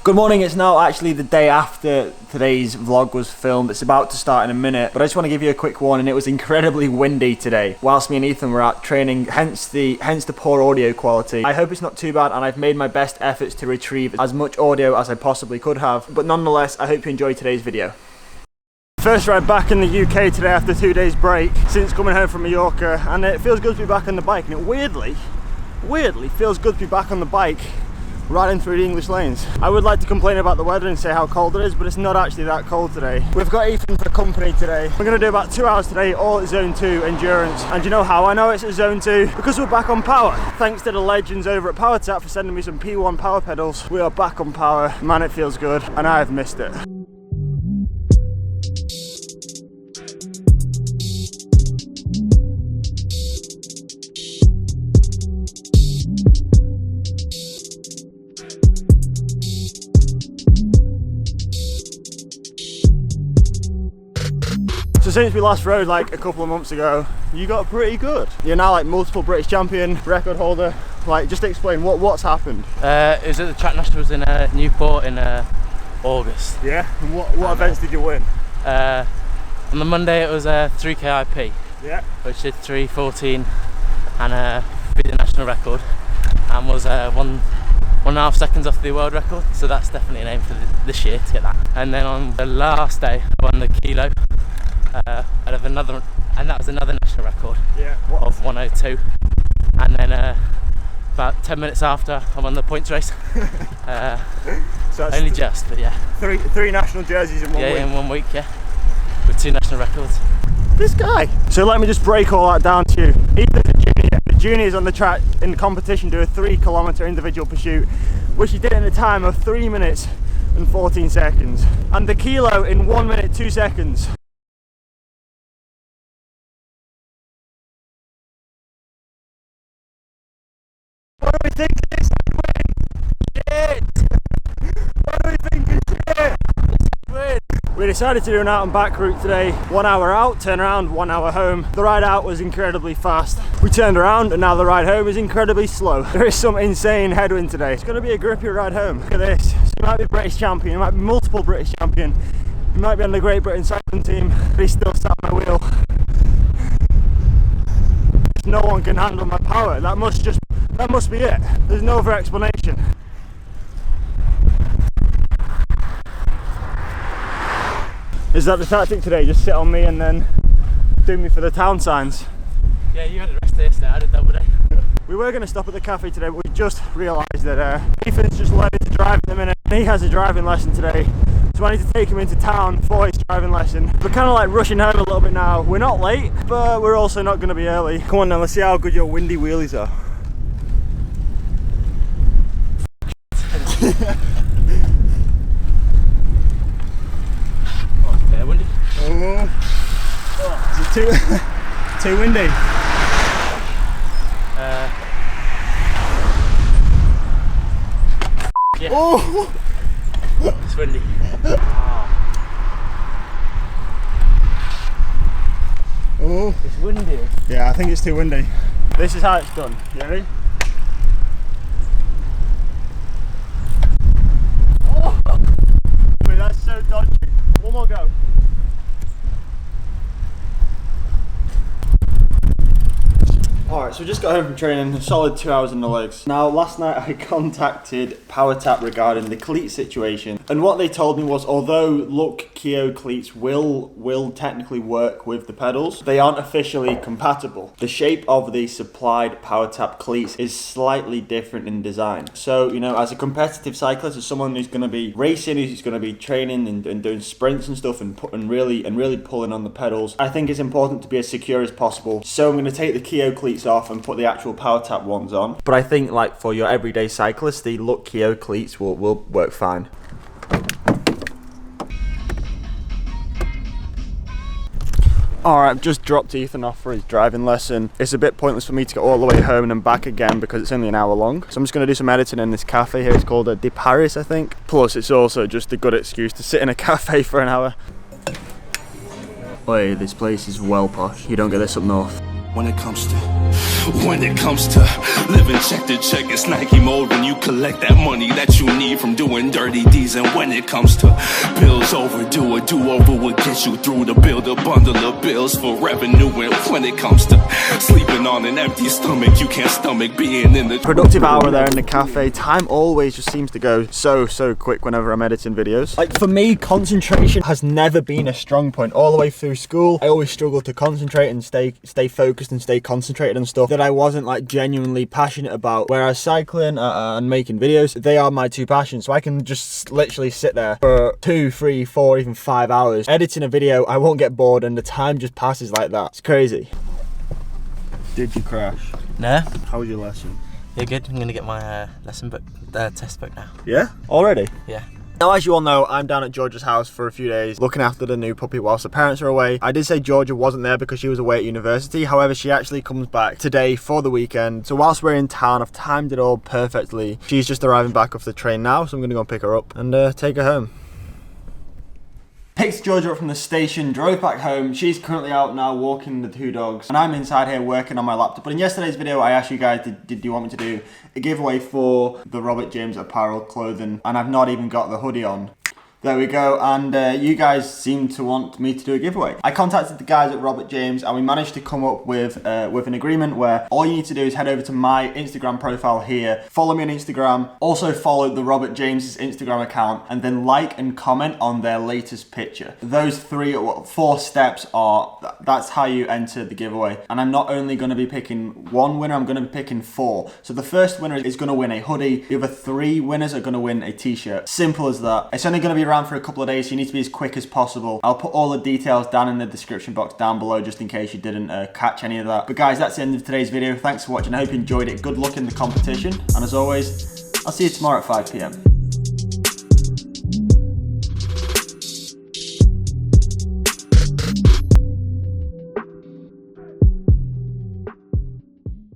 Good morning, it's now actually the day after today's vlog was filmed. It's about to start in a minute, but I just want to give you a quick warning. It was incredibly windy today whilst me and Ethan were out training, hence the poor audio quality. I hope it's not too bad, and I've made my best efforts to retrieve as much audio as I possibly could have, but nonetheless, I hope you enjoyed today's video. First ride back in the UK today after 2 days break since coming home from Mallorca, and it feels good to be back on the bike, and it weirdly feels good to be back on the bike riding through the English lanes. I would like to complain about the weather and say how cold it is, but it's not actually that cold today. We've got Ethan for company today. We're going to do about 2 hours today, all at Zone 2 Endurance. And you know how I know it's at Zone 2? Because we're back on power. Thanks to the legends over at PowerTap for sending me some P1 power pedals. We are back on power. Man, it feels good, and I have missed it. So since we last rode like a couple of months ago, you got pretty good. You're now like multiple British champion, record holder. Like, just explain what's happened. It was at the Track Nationals in Newport in August. Yeah, and what events did you win? On the Monday it was 3K IP. Yeah. Which did 3:14 and beat the national record and was 1.5 seconds off the world record. So that's definitely an aim for this year to get that. And then on the last day I won the kilo. Out of another, and that was another national record of 1:02, and then about 10 minutes after I won the points race. So only just, but yeah. Three national jerseys in 1 week? Yeah, in 1 week, yeah, with 2 national records. This guy! So let me just break all that down to you. Ethan's a junior. The juniors on the track in the competition do a 3-kilometre individual pursuit, which he did in a time of 3 minutes and 14 seconds. And the kilo in 1 minute 2 seconds. What do we think this win? Shit! What do we think is shit? Win! We decided to do an out and back route today. 1 hour out, turn around, 1 hour home. The ride out was incredibly fast. We turned around and now the ride home is incredibly slow. There is some insane headwind today. It's going to be a grippy ride home. Look at this. So you might be British champion, you might be multiple British champion. You might be on the Great Britain cycling team, but he's still sat on my wheel. No one can handle my power. That must be it. There's no other explanation. Is that the tactic today? Just sit on me and then do me for the town signs? Yeah, you had the rest yesterday, I did double day. We were going to stop at the cafe today, but we just realised that Ethan's just learning to drive at the minute. He has a driving lesson today, so I need to take him into town for his driving lesson. We're kind of like rushing home a little bit now. We're not late, but we're also not going to be early. Come on now, let's see how good your windy wheelies are. Okay, windy. Oh, is it too windy? Yeah. Oh! It's windy. Oh, it's windy. Yeah, I think it's too windy. This is how it's done. You ready? Oh! Wait, that's so dodgy. One more go. Alright, so we just got home from training, a solid 2 hours in the legs. Now, last night I contacted PowerTap regarding the cleat situation, and what they told me was, although Look Keo cleats will technically work with the pedals, they aren't officially compatible. The shape of the supplied PowerTap cleats is slightly different in design. So, you know, as a competitive cyclist, as someone who's going to be racing, who's going to be training and doing sprints and stuff and really pulling on the pedals, I think it's important to be as secure as possible. So I'm going to take the Keo cleats off and put the actual PowerTap ones on. But I think, like, for your everyday cyclist, the Look Keo cleats will work fine. Alright, I've just dropped Ethan off for his driving lesson. It's a bit pointless for me to go all the way home and then back again because it's only an hour long. So I'm just going to do some editing in this cafe here. It's called De Paris, I think. Plus, it's also just a good excuse to sit in a cafe for an hour. Oi, this place is well posh. You don't get this up north. When it comes to when it comes to living check to check. It's Nike mode when you collect that money that you need from doing dirty deeds. And when it comes to bills overdue, a do-over will get you through to build a bundle of bills for revenue. And when it comes to sleeping on an empty stomach, you can't stomach being in the productive hour there in the cafe. Time always just seems to go so quick whenever I'm editing videos. Like for me, concentration has never been a strong point. All the way through school, I always struggled to concentrate and stay focused and stay concentrated on stuff that I wasn't like genuinely passionate about. Whereas cycling and making videos, they are my two passions. So I can just literally sit there for 2, 3, 4, even 5 hours editing a video. I won't get bored and the time just passes like that. It's crazy. Did you crash? No. How was your lesson? Yeah, good. I'm gonna get my lesson book, test book now. Yeah? Already? Yeah. Now, as you all know, I'm down at Jorja's house for a few days looking after the new puppy whilst the parents are away. I did say Jorja wasn't there because she was away at university. However, she actually comes back today for the weekend. So whilst we're in town, I've timed it all perfectly. She's just arriving back off the train now, so I'm gonna go and pick her up and take her home. Picked Jorja up from the station, drove back home. She's currently out now walking the 2 dogs, and I'm inside here working on my laptop. But in yesterday's video, I asked you guys, did you want me to do a giveaway for the Robert James apparel clothing? And I've not even got the hoodie on. There we go, and you guys seem to want me to do a giveaway. I contacted the guys at Robert James and we managed to come up with an agreement where all you need to do is head over to my Instagram profile here, follow me on Instagram, also follow the Robert James' Instagram account, and then like and comment on their latest picture. Those 4 steps are, that's how you enter the giveaway. And I'm not only gonna be picking 1 winner, I'm gonna be picking 4. So the first winner is gonna win a hoodie, the other 3 winners are gonna win a t-shirt. Simple as that. It's only gonna be around for a couple of days, so you need to be as quick as possible. I'll put all the details down in the description box down below just in case you didn't catch any of that. But guys, that's the end of today's video. Thanks for watching. I hope you enjoyed it. Good luck in the competition. And as always, I'll see you tomorrow at 5 PM.